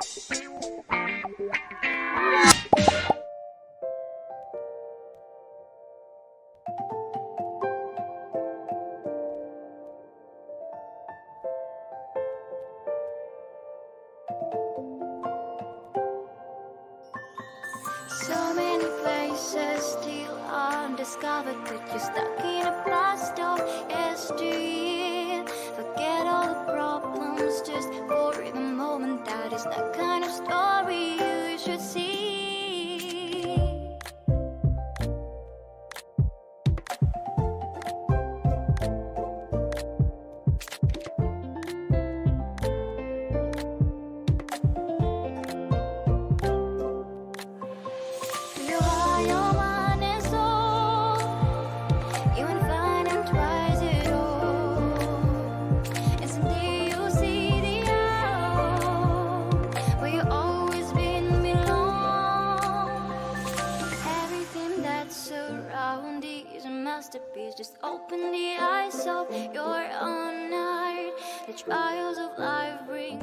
So many places still undiscovered, but you're stuck in a blast of yesteryear. Forget all the problems just for the moment. That is the kind of story you should see. Just open the eyes of your own heart. The trials of life bring